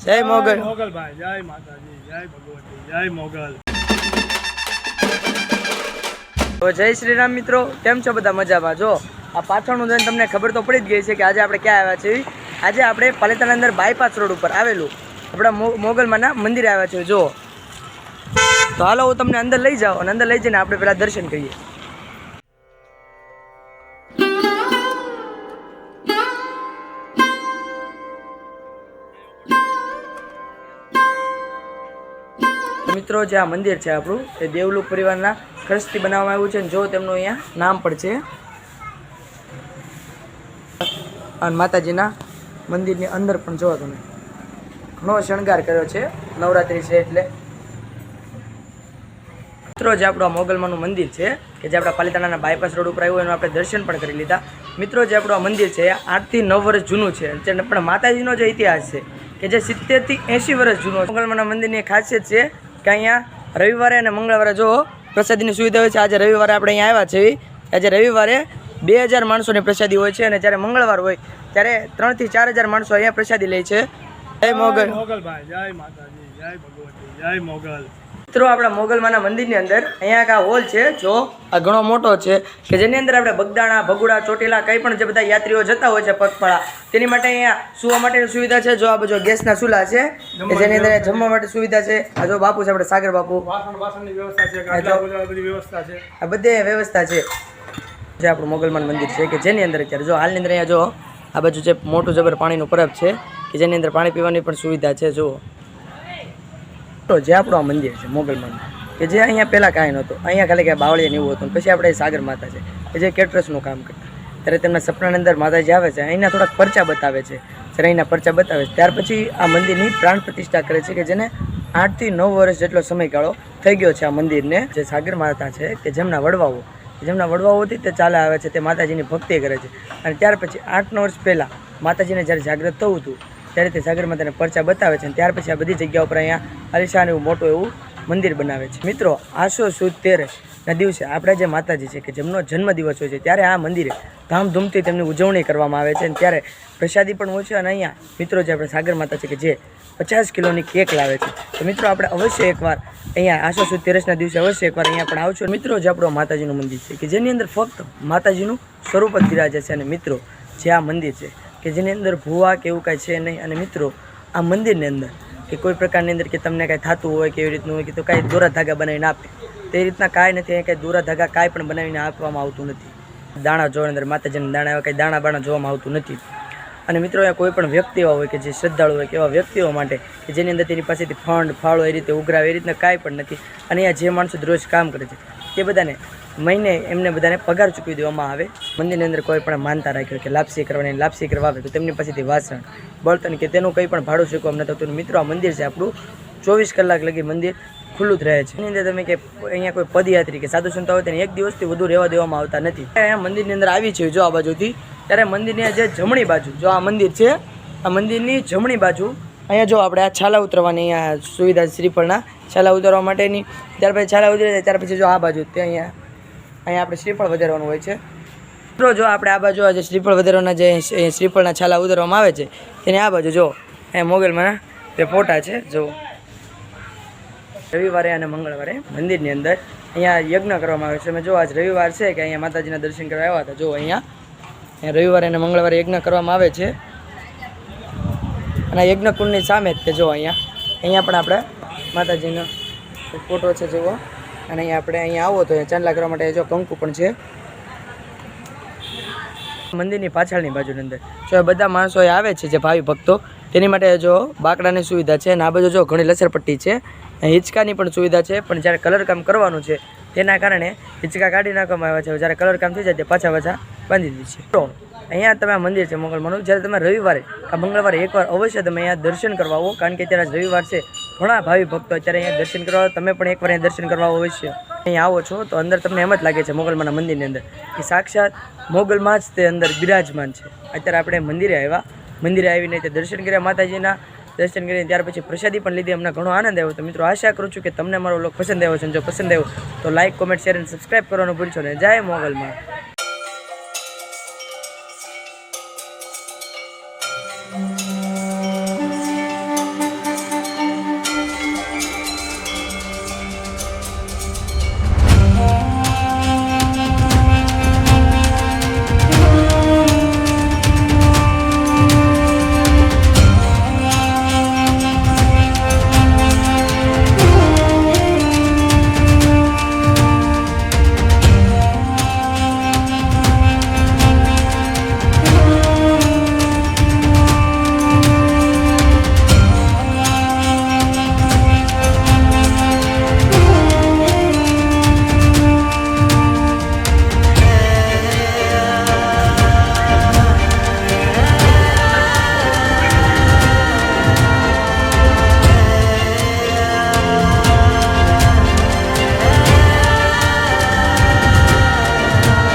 જય મોગલ મોગલભાઈ, જય માતાજી, જય ભગવતી, જય મોગલ. તો જય શ્રી રામ મિત્રો, કેમ છો બધા? મજામાં? જો આ પાછળનું જોઈને તમને ખબર તો પડી જ ગઈ છે કે આજે આપણે ક્યાં આવ્યા છીએ. આજે આપણે પાલિતાણા અંદર બાયપાસ રોડ ઉપર આવેલું આપણા મોગલમાના મંદિરે આવ્યા છીએ. જો તો હાલો હું તમને અંદર લઈ જાઉં અને અંદર લઈ જઈને આપણે પહેલાં દર્શન કરીએ. મિત્રો જે આ મંદિર છે આપણું એ દેવલુક પરિવારના ખર્ચથી બનાવવામાં આવ્યું છે અને જો તેમનું અહીંયા નામ પણ છે. અને માતાજીના મંદિરની અંદર પણ જોવો તમે ઘણો શણગાર કર્યો છે, નવરાત્રિ છે એટલે. મિત્રો જે આપણું મોગલમાનું મંદિર છે કે જે આપણા પાલિતાણાના બાયપાસ રોડ ઉપર આવ્યું એનું આપણે દર્શન પણ કરી લીધા. મિત્રો જે આપણું આ મંદિર છે એ 8 થી 9 વર્ષ જૂનું છે. પણ માતાજીનો જે ઇતિહાસ છે કે જે 70 થી 80 વર્ષ જૂનો મોગલમાના મંદિરની ખાસિયત છે કે અહીંયા રવિવારે અને મંગળવારે જો પ્રસાદીની સુવિધા હોય છે. આજે રવિવારે આપણે અહીંયા આવ્યા છીએ. આજે રવિવારે 2000 માણસોની પ્રસાદી હોય છે અને જ્યારે મંગળવાર હોય ત્યારે 3 થી 4000 માણસો અહીંયા પ્રસાદી લે છે. જય મોગલ મોગલભાઈ, જય માતાજી, જય ભગવતી, જય મોગલ. મિત્રો આપણા મોગલમાના મંદિરની અંદર અહીંયા એક આ હોલ છે, જો આ ઘણો મોટો છે કે જેની અંદર આપણે બગદાણા, ભગુડા, ચોટીલા કંઈ પણ જે બધા યાત્રીઓ જતા હોય છે પગપાળા તેની માટે અહીંયા સુવા માટેની સુવિધા છે. જો આ બધો ગેસના ચૂલા છે કે જેની અંદર જમવા માટે સુવિધા છે. આ જો બાપુ છે આપણે સાગર બાપુ, વાસણની વ્યવસ્થા છે, બધી વ્યવસ્થા છે, આ બધી વ્યવસ્થા છે. જે આપણું મોગલમાન મંદિર છે કે જેની અંદર અત્યારે જો હાલની અંદર અહીંયા જો આ બાજુ જે મોટું જબર પાણીનું પરબ છે કે જેની અંદર પાણી પીવાની પણ સુવિધા છે. જુઓ તો જે આપણું આ મંદિર છે મોગલમાનું કે જે અહીંયા પહેલાં કાંઈ નહોતું, અહીંયા ખાલી કે બાવળીને એવું હતું. પછી આપણે સાગર માતા છે કે જે કેટરસનું કામ કરતા ત્યારે તેમના સપનાની અંદર માતાજી આવે છે. અહીંના થોડાક પરચા બતાવે છે. જ્યારે અહીંના પરચા બતાવે છે ત્યાર પછી આ મંદિરની પ્રાણ પ્રતિષ્ઠા કરે છે કે જેને 8 થી 9 વર્ષ જેટલો સમયગાળો થઈ ગયો છે આ મંદિરને. જે સાગર માતા છે કે જેમના વડવાઓથી તે ચાલે આવે છે, તે માતાજીની ભક્તિ કરે છે. અને ત્યાર પછી 8-9 વર્ષ પહેલાં માતાજીને જ્યારે જાગૃત થવું હતું ત્યારે તે સાગર માતાને પરચા બતાવે છે. અને ત્યાર પછી આ બધી જગ્યાઓ પર અહીંયા આલિશાન એવું મોટું એવું મંદિર બનાવે છે. મિત્રો આસો સુદ 13ના દિવસે આપણા જે માતાજી છે કે જેમનો જન્મદિવસ હોય છે ત્યારે આ મંદિરે ધામધૂમથી તેમની ઉજવણી કરવામાં આવે છે. અને ત્યારે પ્રસાદી પણ હોય છે. અને અહીંયા મિત્રો જે આપણે સાગર માતા છે કે જે 50 કિલોની કેક લાવે છે. તો મિત્રો આપણે અવશ્ય એકવાર અહીંયા આસો સુદ 13ના દિવસે અવશ્ય એકવાર અહીંયા પણ આવજો. મિત્રો જે આપણું માતાજીનું મંદિર છે કે જેની અંદર ફક્ત માતાજીનું સ્વરૂપ જ બિરાજે છે. અને મિત્રો જે આ મંદિર છે કે જેની અંદર ભૂવા કે એવું કાંઈ છે નહીં. અને મિત્રો આ મંદિરની અંદર કે કોઈ પ્રકારની અંદર કે તમને કાંઈ થતું હોય કે એવી રીતનું હોય કે તો કાંઈ દોરા ધાગા બનાવીને આપે તે રીતના કાંઈ નથી. કાંઈ દોરા ધાગા કાંઈ પણ બનાવીને આપવામાં આવતું નથી. દાણા જોવા અંદર માતાજીના દાણા એવા કંઈ દાણા બાણા જોવામાં આવતું નથી. અને મિત્રો અહીંયા કોઈ પણ વ્યક્તિ એવા હોય કે જે શ્રદ્ધાળુ હોય કે એવા વ્યક્તિઓ માટે કે જેની અંદર તેની પાસેથી ફંડ ફાળો એ રીતે ઉઘરાવે એ રીતના કાંઈ પણ નથી. અને અહીંયા જે માણસો રોજ કામ કરે છે તે બધાને મહિને એમને બધાને પગાર ચૂકવી દેવામાં આવે. મંદિરની અંદર કોઈ પણ માનતા રાખ્યો કે લાપસી કરવાની, લાપસી કરવા આવે તો તેમની પાસેથી વાસણ, બળતણ કે તેનું કંઈ પણ ભાડું ચૂકવવામાં નથી થતું. મિત્રો આ મંદિર છે આપણું 24 કલાક લગી મંદિર ખુલ્લું જ રહે છે. એની અંદર તમે કે અહીંયા કોઈ પદયાત્રી કે સાધુ સંતો હોય તેને 1 દિવસથી વધુ રહેવા દેવામાં આવતા નથી. અહીંયા મંદિરની અંદર આવી છે જો આ બાજુથી ત્યારે મંદિરની જે જમણી બાજુ જો આ મંદિર છે, આ મંદિરની જમણી બાજુ અહીંયા જો આપણે આ છાલા ઉતરવાની અહીંયા સુવિધા શ્રીફળના છાલા ઉતરવા માટેની. ત્યાર પછી છાલા ઉતરી જાય ત્યાર પછી જો આ બાજુ તે અહીંયા આપણે શ્રીફળ વધારવાનું હોય છે. મિત્રો જો આપણે આ બાજુ જે શ્રીફળ વધારવાના જે શ્રીફળના છાલા ઉતરવામાં આવે છે તેની આ બાજુ જો અહીંયા મોગલમાના તે ફોટા છે. જો રવિવારે અને મંગળવારે મંદિરની અંદર અહીંયા યજ્ઞ કરવામાં આવે છે. અમે જો આજ રવિવાર છે કે અહીંયા માતાજીના દર્શન કરવા આવ્યા હતા. જો અહીંયા રવિવારે અને મંગળવારે યજ્ઞ કરવામાં આવે છે. અને યજ્ઞ કુંડની સામે જ તે જો અહીંયા પણ આપણે માતાજીનો ફોટો છે જુઓ. અને અહીંયા આવો તો ચાંદલા કરવા માટે જો કંકુ પણ છે મંદિરની પાછળની બાજુની અંદર. જો બધા માણસો આવે છે જે ભાવિ ભક્તો તેની માટે જો બાકડાની સુવિધા છે. અને આ બાજુ જો ઘણી લસરપટ્ટી છે, હિંચકાની પણ સુવિધા છે. પણ જ્યારે કલર કામ કરવાનું છે તેના કારણે હિંચકા કાઢી નાખવામાં આવ્યા છે. જ્યારે કલર કામ થઈ જાય તે પાછા બાંધી દે છે. તો અહીંયા તમે આ મંદિર છે મોગલમાનું, જ્યારે તમે રવિવારે કે મંગળવારે એકવાર અવશ્ય તમે અહીંયા દર્શન કરવા આવો. કારણ કે અત્યારે રવિવાર છે, ઘણા ભાવિ ભક્તો અત્યારે અહીંયા દર્શન કરવા. તમે પણ એકવાર અહીંયા દર્શન કરવા અવશ્ય અહીંયા આવો છો તો અંદર તમને એમ જ લાગે છે મોગલમાના મંદિરની અંદર કે સાક્ષાત મોગલમાં જ તે અંદર બિરાજમાન છે. અત્યારે આપણે મંદિરે આવીને તે દર્શન કર્યા માતાજીના. દર્શન કરીને ત્યાર પછી પ્રસાદી પણ લીધી. અમને ઘણો આનંદ આવ્યો. તો મિત્રો આશા કરું છું કે તમને મારો વ્લોગ પસંદ આવ્યો છે. જો પસંદ આવ્યો તો લાઇક, કોમેન્ટ, શેર અને સબસ્ક્રાઈબ કરવાનું ભૂલશો ને. જય મોગલમાં.